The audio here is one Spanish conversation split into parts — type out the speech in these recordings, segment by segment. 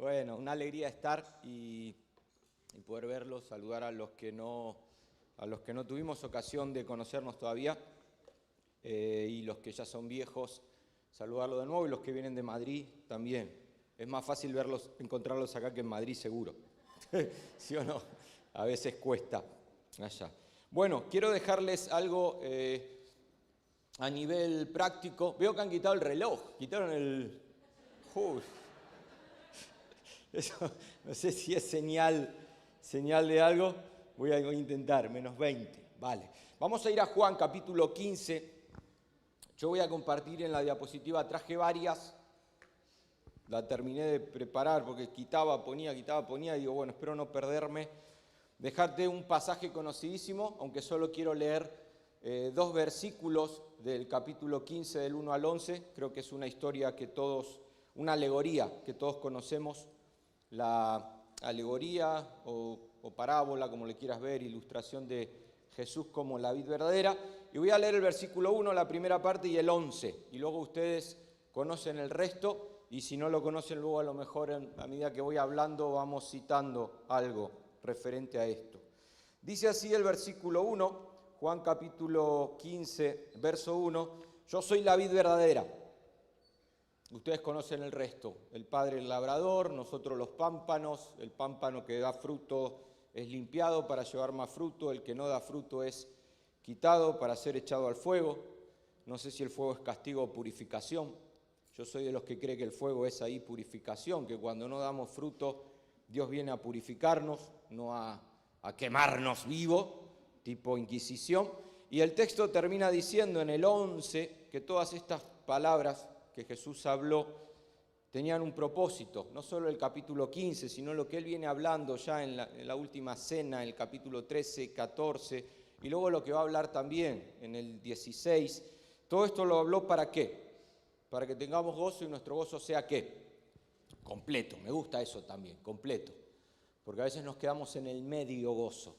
Bueno, una alegría estar y poder verlos, saludar a los que no tuvimos ocasión de conocernos todavía, y los que ya son viejos, saludarlos de nuevo, y los que vienen de Madrid también. Es más fácil encontrarlos acá que en Madrid seguro. ¿Sí o no? A veces cuesta allá. Bueno, quiero dejarles algo a nivel práctico. Veo que han quitado el reloj, quitaron el... Eso, no sé si es señal de algo. Voy a intentar, menos 20. Vale. Vamos a ir a Juan, capítulo 15. Yo voy a compartir en la diapositiva, traje varias. La terminé de preparar porque quitaba, ponía. Y digo, bueno, espero no perderme. Dejarte un pasaje conocidísimo, aunque solo quiero leer 2 versículos del capítulo 15, del 1 al 11. Creo que es una historia una alegoría que todos conocemos. La alegoría o parábola, como le quieras ver, ilustración de Jesús como la vid verdadera. Y voy a leer el versículo 1, la primera parte, y el 11. Y luego ustedes conocen el resto, y si no lo conocen, luego a lo mejor a medida que voy hablando vamos citando algo referente a esto. Dice así el versículo 1, Juan capítulo 15, verso 1, yo soy la vid verdadera. Ustedes conocen el resto, el Padre el labrador, nosotros los pámpanos, el pámpano que da fruto es limpiado para llevar más fruto, el que no da fruto es quitado para ser echado al fuego. No sé si el fuego es castigo o purificación. Yo soy de los que cree que el fuego es ahí purificación, que cuando no damos fruto Dios viene a purificarnos, no a quemarnos vivo, tipo Inquisición. Y el texto termina diciendo en el 11 que todas estas palabras que Jesús habló tenían un propósito, no solo el capítulo 15, sino lo que Él viene hablando ya en la última cena, en el capítulo 13, 14, y luego lo que va a hablar también en el 16. Todo esto lo habló ¿para qué? Para que tengamos gozo y nuestro gozo sea ¿qué? Completo. Me gusta eso también, completo. Porque a veces nos quedamos en el medio gozo,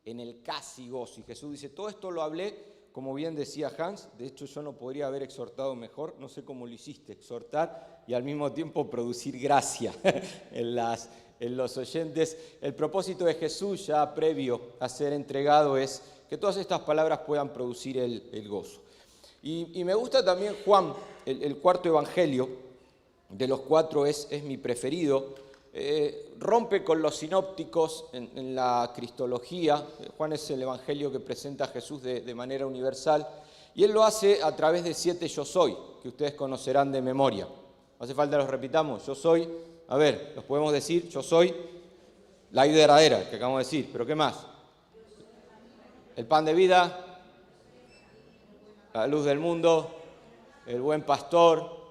en el casi gozo. Y Jesús dice, todo esto lo hablé, como bien decía Hans, de hecho yo no podría haber exhortado mejor, no sé cómo lo hiciste, exhortar y al mismo tiempo producir gracia en los oyentes. El propósito de Jesús ya previo a ser entregado es que todas estas palabras puedan producir el gozo. Y me gusta también Juan, el cuarto evangelio, de los 4 es mi preferido. Rompe con los sinópticos en la cristología. Juan es el evangelio que presenta a Jesús de manera universal, y él lo hace a través de 7 yo soy, que ustedes conocerán de memoria. No hace falta los repitamos. Yo soy, a ver, los podemos decir, yo soy la vid verdadera, que acabamos de decir, pero ¿qué más? El pan de vida, la luz del mundo, el buen pastor.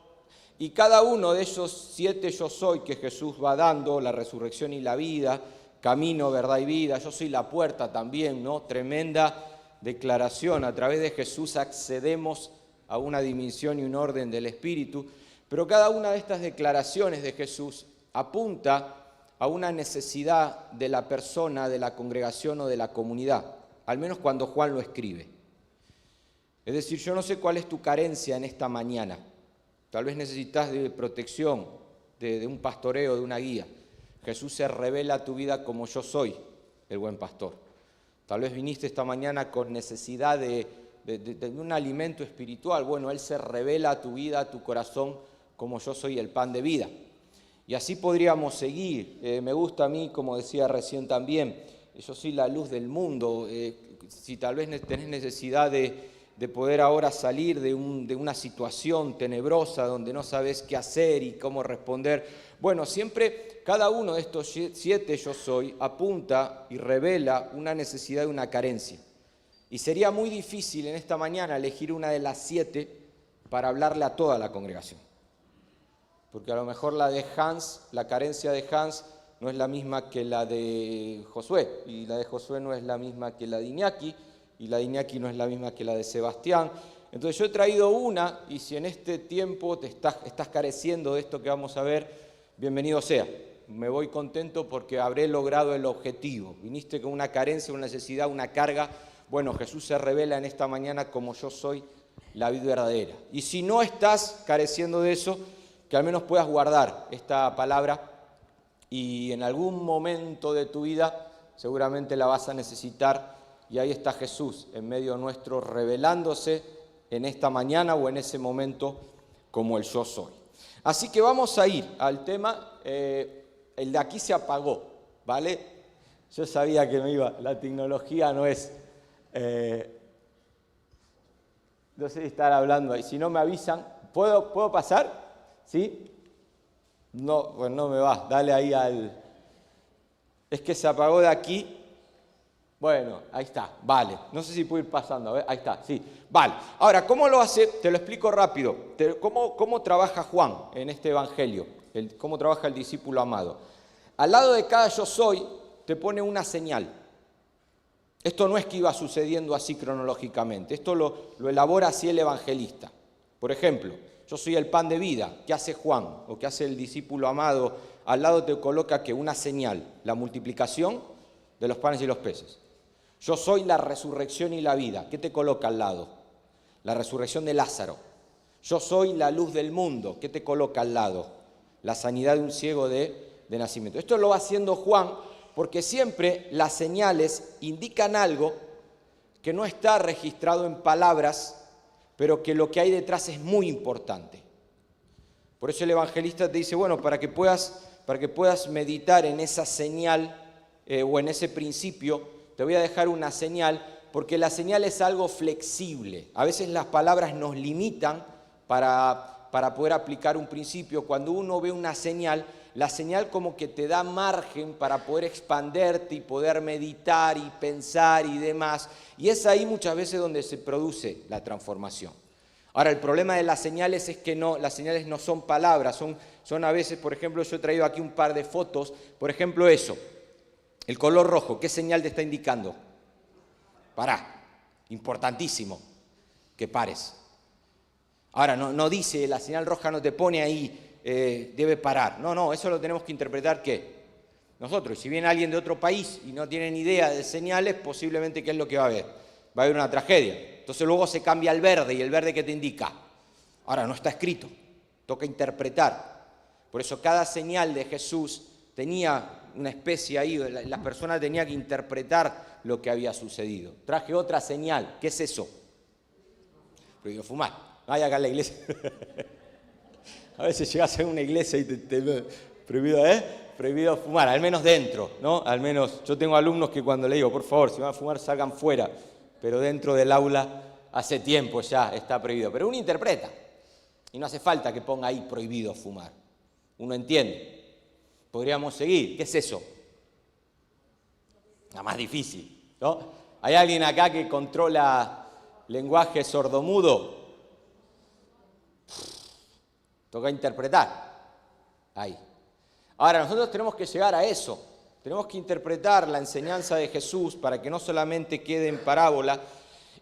Y cada uno de esos 7 yo soy que Jesús va dando, la resurrección y la vida, camino, verdad y vida, yo soy la puerta también, ¿no? Tremenda declaración. A través de Jesús accedemos a una dimensión y un orden del Espíritu, pero cada una de estas declaraciones de Jesús apunta a una necesidad de la persona, de la congregación o de la comunidad, al menos cuando Juan lo escribe. Es decir, yo no sé cuál es tu carencia en esta mañana. Tal vez necesitas de protección, de un pastoreo, de una guía. Jesús se revela a tu vida como yo soy, el buen pastor. Tal vez viniste esta mañana con necesidad de un alimento espiritual. Bueno, Él se revela a tu vida, a tu corazón, como yo soy el pan de vida. Y así podríamos seguir. Me gusta a mí, como decía recién también, yo soy la luz del mundo. Si tal vez tenés necesidad de poder ahora salir de una situación tenebrosa donde no sabes qué hacer y cómo responder. Bueno, siempre cada uno de estos 7 yo soy apunta y revela una necesidad y una carencia. Y sería muy difícil en esta mañana elegir una de las 7 para hablarle a toda la congregación. Porque a lo mejor la carencia de Hans no es la misma que la de Josué, y la de Josué no es la misma que la de Iñaki, y la de Iñaki no es la misma que la de Sebastián. Entonces yo he traído una, y si en este tiempo te estás careciendo de esto que vamos a ver, bienvenido sea. Me voy contento porque habré logrado el objetivo. Viniste con una carencia, una necesidad, una carga. Bueno, Jesús se revela en esta mañana como yo soy la vid verdadera. Y si no estás careciendo de eso, que al menos puedas guardar esta palabra y en algún momento de tu vida seguramente la vas a necesitar, y ahí está Jesús en medio nuestro revelándose en esta mañana o en ese momento como el yo soy. Así que vamos a ir al tema, el de aquí se apagó, ¿vale? Yo sabía que me iba, la tecnología no es, no sé si estar hablando ahí, si no me avisan, ¿puedo pasar? ¿Sí? No, pues no me va, dale ahí al... Es que se apagó de aquí. Bueno, ahí está, vale. No sé si puedo ir pasando, a ver, ahí está, sí. Vale. Ahora, ¿cómo lo hace? Te lo explico rápido. ¿Cómo trabaja Juan en este evangelio? ¿Cómo trabaja el discípulo amado? Al lado de cada yo soy, te pone una señal. Esto no es que iba sucediendo así cronológicamente. Esto lo elabora así el evangelista. Por ejemplo, yo soy el pan de vida. ¿Qué hace Juan? ¿O qué hace el discípulo amado? Al lado te coloca que una señal, la multiplicación de los panes y los peces. Yo soy la resurrección y la vida. ¿Qué te coloca al lado? La resurrección de Lázaro. Yo soy la luz del mundo. ¿Qué te coloca al lado? La sanidad de un ciego de nacimiento. Esto lo va haciendo Juan porque siempre las señales indican algo que no está registrado en palabras, pero que lo que hay detrás es muy importante. Por eso el evangelista te dice, bueno, para que puedas meditar en esa señal o en ese principio, te voy a dejar una señal, porque la señal es algo flexible. A veces las palabras nos limitan para poder aplicar un principio. Cuando uno ve una señal, la señal como que te da margen para poder expanderte y poder meditar y pensar y demás. Y es ahí muchas veces donde se produce la transformación. Ahora, el problema de las señales es que las señales no son palabras, son a veces, por ejemplo, yo he traído aquí un par de fotos, por ejemplo eso, el color rojo, ¿qué señal te está indicando? Pará, importantísimo, que pares. Ahora, no dice, la señal roja no te pone ahí, debe parar. No, eso lo tenemos que interpretar, ¿qué? Nosotros, si viene alguien de otro país y no tiene ni idea de señales, posiblemente, ¿qué es lo que va a haber? Va a haber una tragedia. Entonces luego se cambia al verde, ¿y el verde qué te indica? Ahora, no está escrito, toca interpretar. Por eso cada señal de Jesús tenía una especie ahí, la persona tenía que interpretar lo que había sucedido. Traje otra señal, ¿qué es eso? Prohibido fumar. Vaya acá a la iglesia. A veces llegas a una iglesia y prohibido fumar, al menos dentro, ¿no? Al menos, yo tengo alumnos que cuando le digo, por favor, si van a fumar, salgan fuera, pero dentro del aula hace tiempo ya está prohibido. Pero uno interpreta, y no hace falta que ponga ahí prohibido fumar. Uno entiende. Podríamos seguir. ¿Qué es eso? La más difícil, ¿no? ¿Hay alguien acá que controla lenguaje sordomudo? Toca interpretar. Ahí. Ahora, nosotros tenemos que llegar a eso. Tenemos que interpretar la enseñanza de Jesús para que no solamente quede en parábola.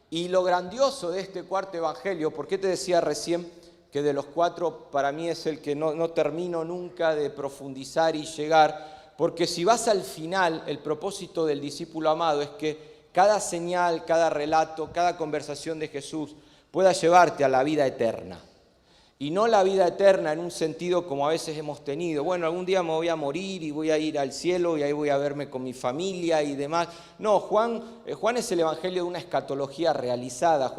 Y lo grandioso de este cuarto evangelio, ¿por qué te decía recién que de los cuatro para mí es el que no termino nunca de profundizar y llegar? Porque si vas al final, el propósito del discípulo amado es que cada señal, cada relato, cada conversación de Jesús pueda llevarte a la vida eterna. Y no la vida eterna en un sentido como a veces hemos tenido. Bueno, algún día me voy a morir y voy a ir al cielo y ahí voy a verme con mi familia y demás. No, Juan es el evangelio de una escatología realizada.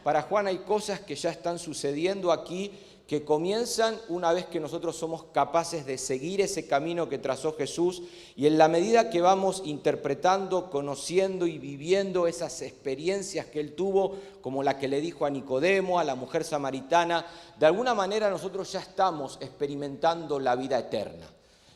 Para Juan hay cosas que ya están sucediendo aquí, que comienzan una vez que nosotros somos capaces de seguir ese camino que trazó Jesús, y en la medida que vamos interpretando, conociendo y viviendo esas experiencias que él tuvo, como la que le dijo a Nicodemo, a la mujer samaritana, de alguna manera nosotros ya estamos experimentando la vida eterna.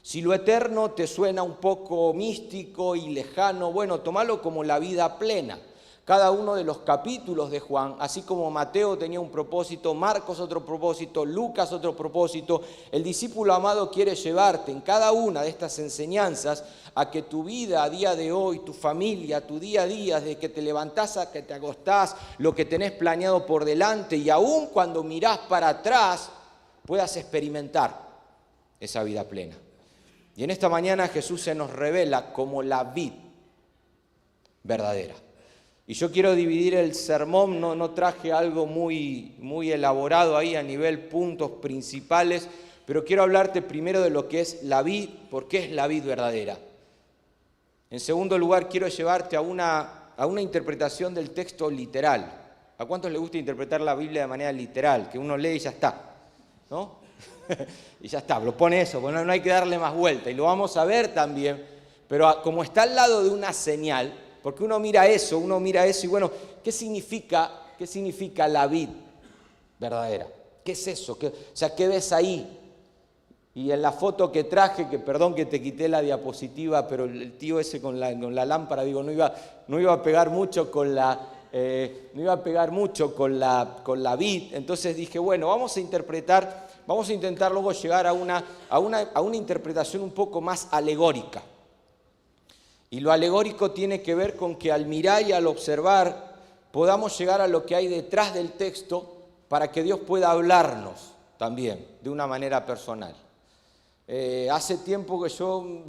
Si lo eterno te suena un poco místico y lejano, bueno, tómalo como la vida plena. Cada uno de los capítulos de Juan, así como Mateo tenía un propósito, Marcos otro propósito, Lucas otro propósito, el discípulo amado quiere llevarte en cada una de estas enseñanzas a que tu vida a día de hoy, tu familia, tu día a día, desde que te levantás a que te acostás, lo que tenés planeado por delante, y aún cuando mirás para atrás, puedas experimentar esa vida plena. Y en esta mañana Jesús se nos revela como la vid verdadera. Y yo quiero dividir el sermón, no traje algo muy elaborado ahí a nivel puntos principales, pero quiero hablarte primero de lo que es la vid, por qué es la vid verdadera. En segundo lugar, quiero llevarte a una interpretación del texto literal. ¿A cuántos les gusta interpretar la Biblia de manera literal? Que uno lee y ya está, ¿no? Y ya está, lo pone eso, bueno, no hay que darle más vuelta. Y lo vamos a ver también, pero como está al lado de una señal, porque uno mira eso y bueno, ¿qué significa la vid verdadera? ¿Qué es eso? ¿Qué ves ahí? Y en la foto que traje, que perdón que te quité la diapositiva, pero el tío ese con la lámpara, digo, no iba a pegar mucho con la vid. Entonces dije, bueno, vamos a intentar luego llegar a una interpretación un poco más alegórica. Y lo alegórico tiene que ver con que al mirar y al observar podamos llegar a lo que hay detrás del texto para que Dios pueda hablarnos también de una manera personal. Hace tiempo que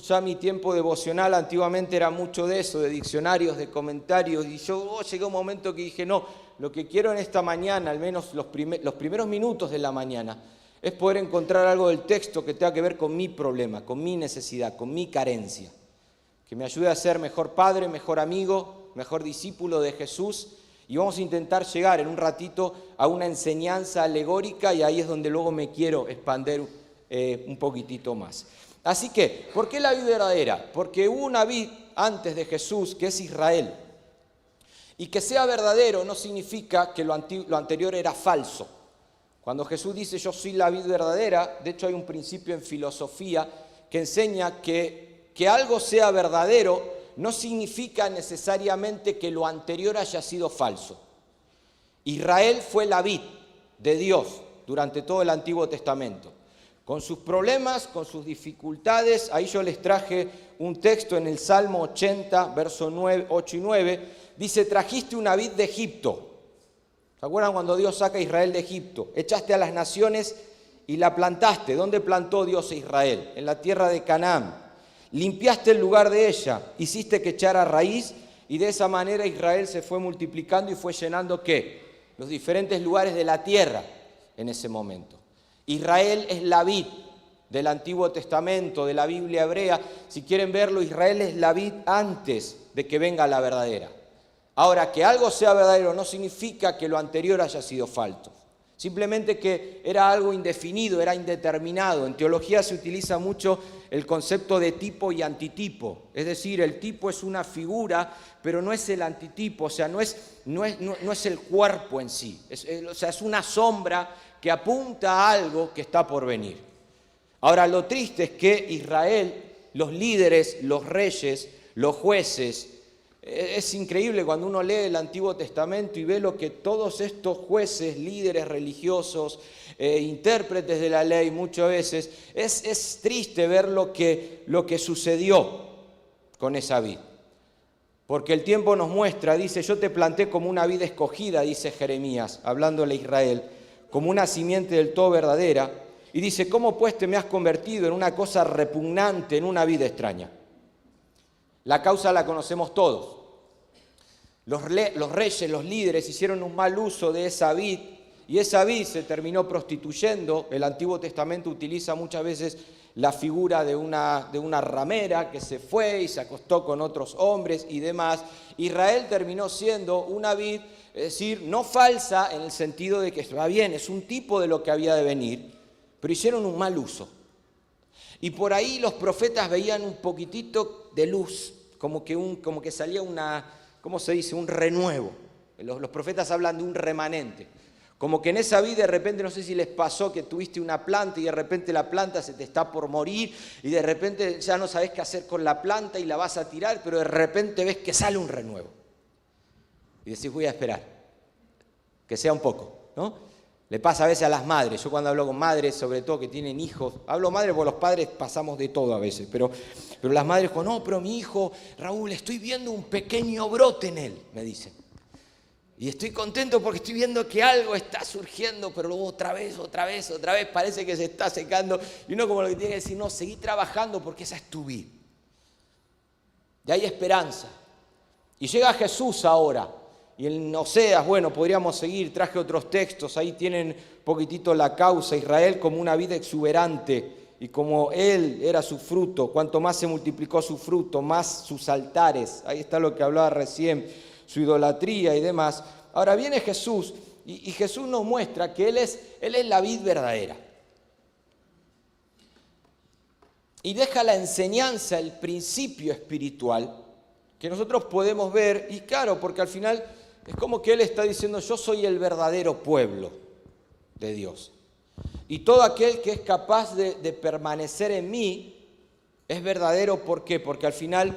ya mi tiempo devocional antiguamente era mucho de eso, de diccionarios, de comentarios, y yo llegué a un momento que dije, no, lo que quiero en esta mañana, al menos los primeros minutos de la mañana, es poder encontrar algo del texto que tenga que ver con mi problema, con mi necesidad, con mi carencia, que me ayude a ser mejor padre, mejor amigo, mejor discípulo de Jesús, y vamos a intentar llegar en un ratito a una enseñanza alegórica, y ahí es donde luego me quiero expandir un poquitito más. Así que, ¿por qué la vid verdadera? Porque hubo una vid antes de Jesús que es Israel. Y que sea verdadero no significa que lo anterior era falso. Cuando Jesús dice yo soy la vid verdadera, de hecho hay un principio en filosofía que enseña que algo sea verdadero no significa necesariamente que lo anterior haya sido falso. Israel fue la vid de Dios durante todo el Antiguo Testamento. Con sus problemas, con sus dificultades, ahí yo les traje un texto en el Salmo 80, versos 8 y 9, dice, trajiste una vid de Egipto. ¿Se acuerdan cuando Dios saca a Israel de Egipto? Echaste a las naciones y la plantaste. ¿Dónde plantó Dios a Israel? En la tierra de Canaán. Limpiaste el lugar de ella, hiciste que echara raíz y de esa manera Israel se fue multiplicando y fue llenando ¿qué? Los diferentes lugares de la tierra en ese momento. Israel es la vid del Antiguo Testamento, de la Biblia hebrea. Si quieren verlo, Israel es la vid antes de que venga la verdadera. Ahora, que algo sea verdadero no significa que lo anterior haya sido falso. Simplemente que era algo indefinido, era indeterminado. En teología se utiliza mucho el concepto de tipo y antitipo. Es decir, el tipo es una figura, pero no es el antitipo, o sea, no es el cuerpo en sí. Es una sombra que apunta a algo que está por venir. Ahora, lo triste es que Israel, los líderes, los reyes, los jueces, es increíble cuando uno lee el Antiguo Testamento y ve lo que todos estos jueces, líderes religiosos, intérpretes de la ley muchas veces, es triste ver lo que sucedió con esa vid. Porque el tiempo nos muestra, dice, yo te planté como una vid escogida, dice Jeremías, hablándole a Israel, como una simiente del todo verdadera, y dice, ¿cómo pues te me has convertido en una cosa repugnante, en una vid extraña? La causa la conocemos todos. Los reyes, los líderes hicieron un mal uso de esa vid, y esa vid se terminó prostituyendo. El Antiguo Testamento utiliza muchas veces la figura de una ramera que se fue y se acostó con otros hombres y demás. Israel terminó siendo una vid, es decir, no falsa en el sentido de que está bien, es un tipo de lo que había de venir, pero hicieron un mal uso. Y por ahí los profetas veían un poquitito de luz, como que salía ¿cómo se dice? Un renuevo. Los profetas hablan de un remanente. Como que en esa vida de repente, no sé si les pasó que tuviste una planta y de repente la planta se te está por morir y de repente ya no sabes qué hacer con la planta y la vas a tirar, pero de repente ves que sale un renuevo. Y decís, voy a esperar, que sea un poco, ¿no? Le pasa a veces a las madres. Yo cuando hablo con madres, sobre todo que tienen hijos, hablo madres porque los padres pasamos de todo a veces, pero las madres con, no, pero mi hijo, Raúl, estoy viendo un pequeño brote en él, me dicen. Y estoy contento porque estoy viendo que algo está surgiendo, pero luego otra vez, parece que se está secando. Y uno como lo que tiene que decir, no, seguí trabajando porque esa es tu vida. Y hay esperanza. Y llega Jesús ahora. Y en Oseas, bueno, podríamos seguir, traje otros textos, ahí tienen un poquitito la causa, Israel como una vida exuberante, y como él era su fruto, cuanto más se multiplicó su fruto, más sus altares, ahí está lo que hablaba recién, su idolatría y demás. Ahora viene Jesús, y Jesús nos muestra que Él es la vid verdadera. Y deja la enseñanza, el principio espiritual, que nosotros podemos ver, y claro, porque al final es como que Él está diciendo, yo soy el verdadero pueblo de Dios. Y todo aquel que es capaz de permanecer en mí es verdadero. ¿Por qué? Porque al final,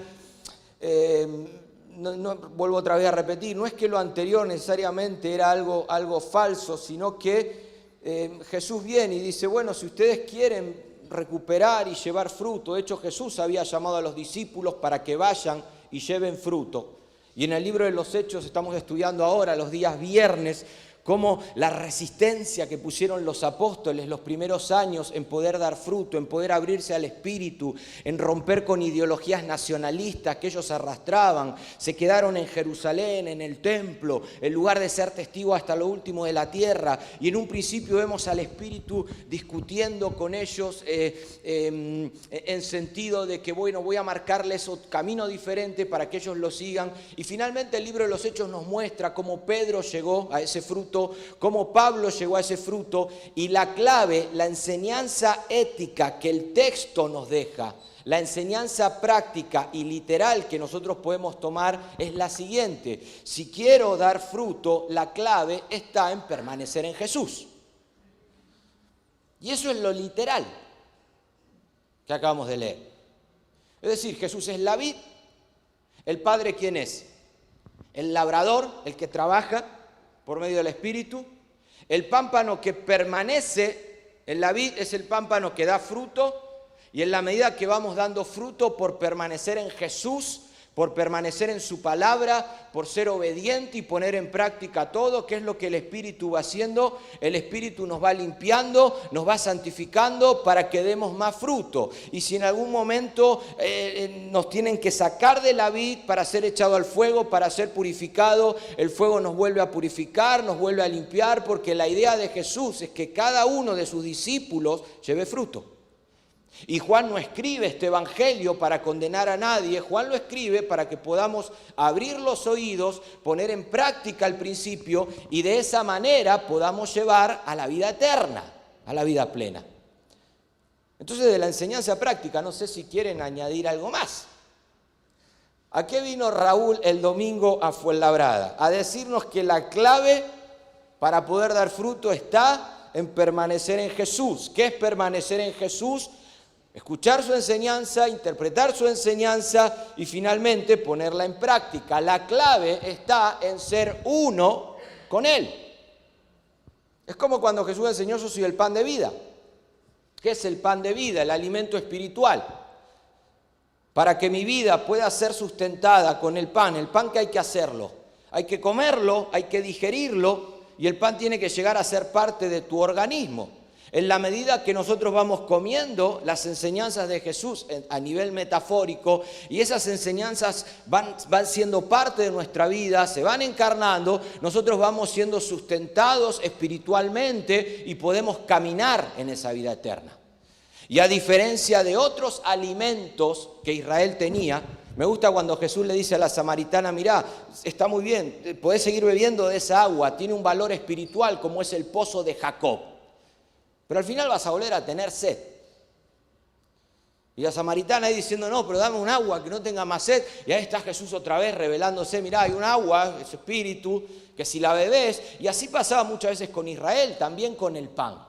vuelvo otra vez a repetir, no es que lo anterior necesariamente era algo falso, sino que Jesús viene y dice, bueno, si ustedes quieren recuperar y llevar fruto, de hecho Jesús había llamado a los discípulos para que vayan y lleven fruto. Y en el libro de los Hechos estamos estudiando ahora, los días viernes, cómo la resistencia que pusieron los apóstoles los primeros años en poder dar fruto, en poder abrirse al Espíritu, en romper con ideologías nacionalistas que ellos arrastraban, se quedaron en Jerusalén, en el templo, en lugar de ser testigos hasta lo último de la tierra. Y en un principio vemos al Espíritu discutiendo con ellos en sentido de que, bueno, voy a marcarles otro camino diferente para que ellos lo sigan. Y finalmente el libro de los Hechos nos muestra cómo Pedro llegó a ese fruto, cómo Pablo llegó a ese fruto, y la clave, la enseñanza ética que el texto nos deja, la enseñanza práctica y literal que nosotros podemos tomar es la siguiente: si quiero dar fruto, la clave está en permanecer en Jesús. Y eso es lo literal que acabamos de leer. Es decir, Jesús es la vid, el Padre, ¿quién es? El labrador, el que trabaja por medio del Espíritu. El pámpano que permanece en la vid es el pámpano que da fruto, y en la medida que vamos dando fruto por permanecer en Jesús, por permanecer en su palabra, por ser obediente y poner en práctica todo, ¿qué es lo que el Espíritu va haciendo? El Espíritu nos va limpiando, nos va santificando para que demos más fruto. Y si en algún momento nos tienen que sacar de la vid para ser echado al fuego, para ser purificado, el fuego nos vuelve a purificar, nos vuelve a limpiar, porque la idea de Jesús es que cada uno de sus discípulos lleve fruto. Y Juan no escribe este evangelio para condenar a nadie, Juan lo escribe para que podamos abrir los oídos, poner en práctica el principio, y de esa manera podamos llevar a la vida eterna, a la vida plena. Entonces, de la enseñanza práctica, no sé si quieren añadir algo más. ¿A qué vino Raúl el domingo a Fuenlabrada? A decirnos que la clave para poder dar fruto está en permanecer en Jesús. ¿Qué es permanecer en Jesús? Escuchar su enseñanza, interpretar su enseñanza y finalmente ponerla en práctica. La clave está en ser uno con Él. Es como cuando Jesús enseñó: yo soy el pan de vida. ¿Qué es el pan de vida? El alimento espiritual. Para que mi vida pueda ser sustentada con el pan que hay que hacerlo. Hay que comerlo, hay que digerirlo, y el pan tiene que llegar a ser parte de tu organismo. En la medida que nosotros vamos comiendo las enseñanzas de Jesús a nivel metafórico, y esas enseñanzas van siendo parte de nuestra vida, se van encarnando, nosotros vamos siendo sustentados espiritualmente y podemos caminar en esa vida eterna. Y a diferencia de otros alimentos que Israel tenía, me gusta cuando Jesús le dice a la samaritana: mirá, está muy bien, podés seguir bebiendo de esa agua, tiene un valor espiritual como es el pozo de Jacob. Pero al final vas a volver a tener sed. Y la samaritana ahí diciendo: no, pero dame un agua que no tenga más sed. Y ahí está Jesús otra vez revelándose: mirá, hay un agua, es espíritu, que si la bebés. Y así pasaba muchas veces con Israel, también con el pan.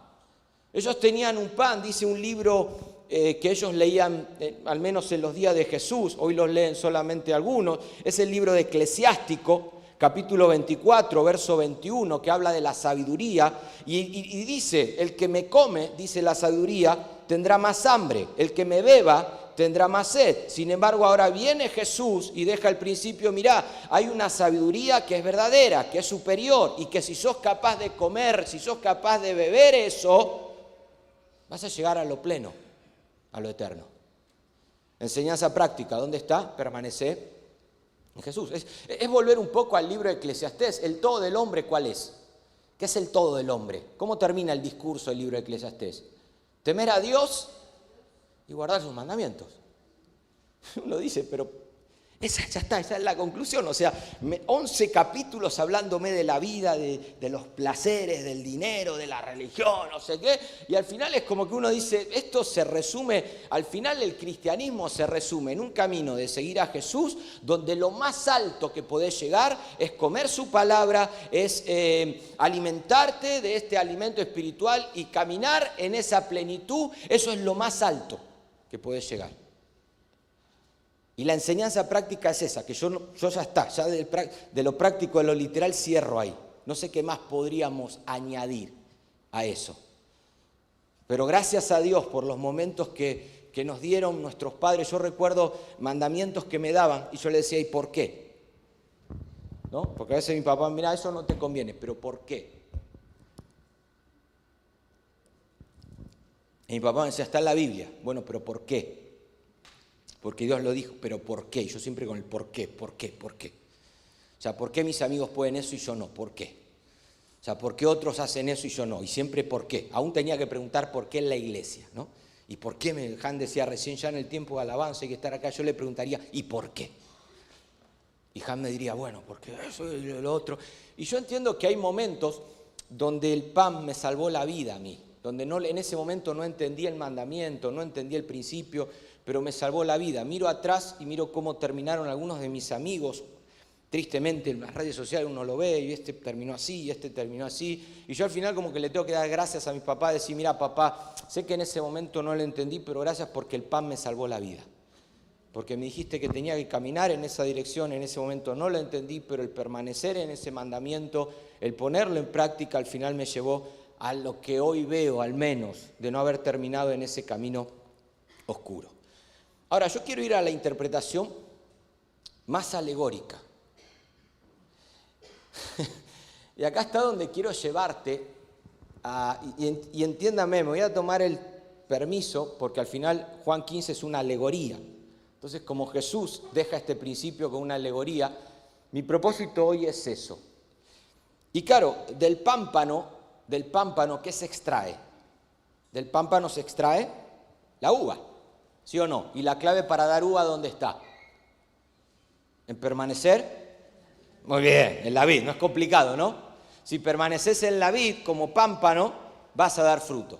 Ellos tenían un pan, dice un libro que ellos leían, al menos en los días de Jesús, hoy los leen solamente algunos, es el libro de Eclesiástico, capítulo 24, verso 21, que habla de la sabiduría, y dice: el que me come, dice la sabiduría, tendrá más hambre, el que me beba tendrá más sed. Sin embargo, ahora viene Jesús y deja el principio: mirá, hay una sabiduría que es verdadera, que es superior, y que si sos capaz de comer, si sos capaz de beber eso, vas a llegar a lo pleno, a lo eterno. Enseñanza práctica, ¿dónde está? Permanecer En Jesús. Es volver un poco al libro de Eclesiastés. El todo del hombre, ¿cuál es? ¿Qué es el todo del hombre? ¿Cómo termina el discurso del libro de Eclesiastés? Temer a Dios y guardar sus mandamientos. Uno dice, pero esa ya está, esa es la conclusión. O sea, 11 capítulos hablándome de la vida, de los placeres, del dinero, de la religión, no sé qué. Y al final es como que uno dice, esto se resume, al final el cristianismo se resume en un camino de seguir a Jesús, donde lo más alto que podés llegar es comer su palabra, es alimentarte de este alimento espiritual y caminar en esa plenitud. Eso es lo más alto que podés llegar. Y la enseñanza práctica es esa, que yo ya está, ya de lo práctico, de lo literal cierro ahí. No sé qué más podríamos añadir a eso. Pero gracias a Dios por los momentos que nos dieron nuestros padres. Yo recuerdo mandamientos que me daban y yo le decía, ¿y por qué? ¿No? Porque a veces mi papá, mira, eso no te conviene, pero ¿por qué? Y mi papá me decía, está en la Biblia. Bueno, pero ¿por qué? Porque Dios lo dijo, pero ¿por qué? Yo siempre con el ¿por qué? ¿Por qué? ¿Por qué? O sea, ¿por qué mis amigos pueden eso y yo no? ¿Por qué? O sea, ¿por qué otros hacen eso y yo no? Y siempre ¿por qué? Aún tenía que preguntar por qué en la iglesia, ¿no? ¿Y por qué? Han decía recién ya en el tiempo de alabanza hay que estar acá, yo le preguntaría, ¿y por qué? Y Han me diría, bueno, porque eso y lo otro. Y yo entiendo que hay momentos donde el pan me salvó la vida a mí, donde en ese momento no entendía el mandamiento, no entendía el principio, pero me salvó la vida. Miro atrás y miro cómo terminaron algunos de mis amigos. Tristemente en las redes sociales uno lo ve y este terminó así y este terminó así. Y yo al final como que le tengo que dar gracias a mi papá, decir, mira papá, sé que en ese momento no lo entendí, pero gracias porque el pan me salvó la vida. Porque me dijiste que tenía que caminar en esa dirección, en ese momento no lo entendí, pero el permanecer en ese mandamiento, el ponerlo en práctica, al final me llevó a lo que hoy veo, al menos, de no haber terminado en ese camino oscuro. Ahora, yo quiero ir a la interpretación más alegórica. Y acá está donde quiero llevarte, y entiéndame, me voy a tomar el permiso, porque al final Juan 15 es una alegoría. Entonces, como Jesús deja este principio con una alegoría, mi propósito hoy es eso. Y claro, del pámpano, ¿qué se extrae? Del pámpano se extrae la uva. ¿Sí o no? ¿Y la clave para dar uva dónde está? ¿En permanecer? Muy bien, en la vid, no es complicado, ¿no? Si permaneces en la vid como pámpano, vas a dar fruto.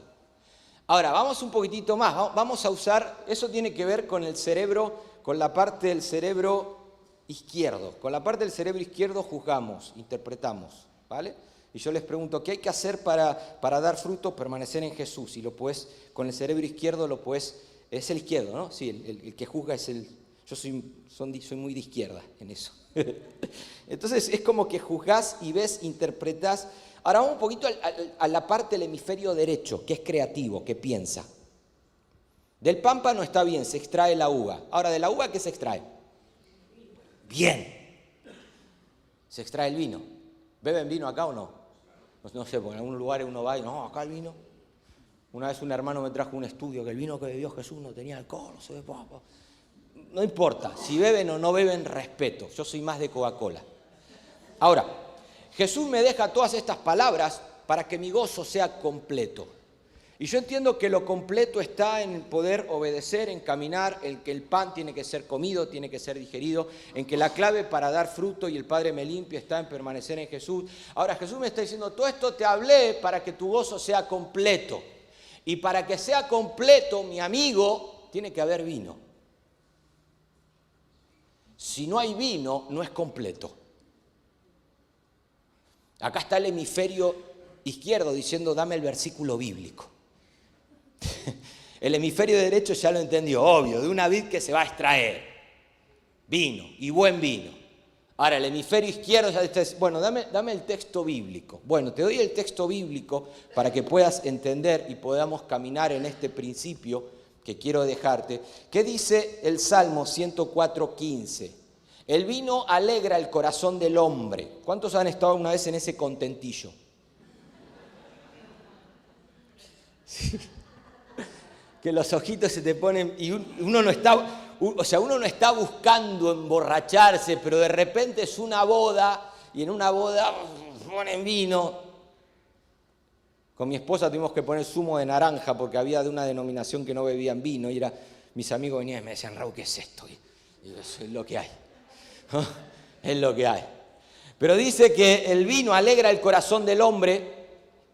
Ahora, vamos un poquitito más, vamos a usar, eso tiene que ver con el cerebro, con la parte del cerebro izquierdo. Con la parte del cerebro izquierdo juzgamos, interpretamos, ¿vale? Y yo les pregunto, ¿qué hay que hacer para dar fruto? Permanecer en Jesús. Y lo puedes, con el cerebro izquierdo lo puedes. Es el izquierdo, ¿no? Sí, el que juzga es el... Yo soy muy de izquierda en eso. Entonces es como que juzgás y ves, interpretás. Ahora vamos un poquito a la parte del hemisferio derecho, que es creativo, que piensa. Del pámpano está bien, se extrae la uva. Ahora, ¿de la uva qué se extrae? Bien. Se extrae el vino. ¿Beben vino acá o no? No sé, porque en algunos lugares uno va y no, acá el vino. Una vez un hermano me trajo un estudio que el vino que bebió Jesús no tenía alcohol, no sé, no importa, si beben o no beben, respeto. Yo soy más de Coca-Cola. Ahora, Jesús me deja todas estas palabras para que mi gozo sea completo. Y yo entiendo que lo completo está en poder obedecer, en caminar, en que el pan tiene que ser comido, tiene que ser digerido, en que la clave para dar fruto y el Padre me limpia está en permanecer en Jesús. Ahora Jesús me está diciendo, todo esto te hablé para que tu gozo sea completo. Y para que sea completo, mi amigo, tiene que haber vino. Si no hay vino, no es completo. Acá está el hemisferio izquierdo diciendo, dame el versículo bíblico. El hemisferio derecho ya lo entendió, obvio, de una vid que se va a extraer vino y buen vino. Ahora, el hemisferio izquierdo ya está, bueno, dame el texto bíblico. Bueno, te doy el texto bíblico para que puedas entender y podamos caminar en este principio que quiero dejarte. ¿Qué dice el Salmo 104:15? El vino alegra el corazón del hombre. ¿Cuántos han estado una vez en ese contentillo? Sí. Que los ojitos se te ponen y uno no está, o sea, uno no está buscando emborracharse, pero de repente es una boda y en una boda ponen vino. Con mi esposa tuvimos que poner zumo de naranja porque había de una denominación que no bebían vino y mis amigos venían y me decían, Raúl, ¿qué es esto? Y yo, eso es lo que hay. Es lo que hay. Pero dice que el vino alegra el corazón del hombre,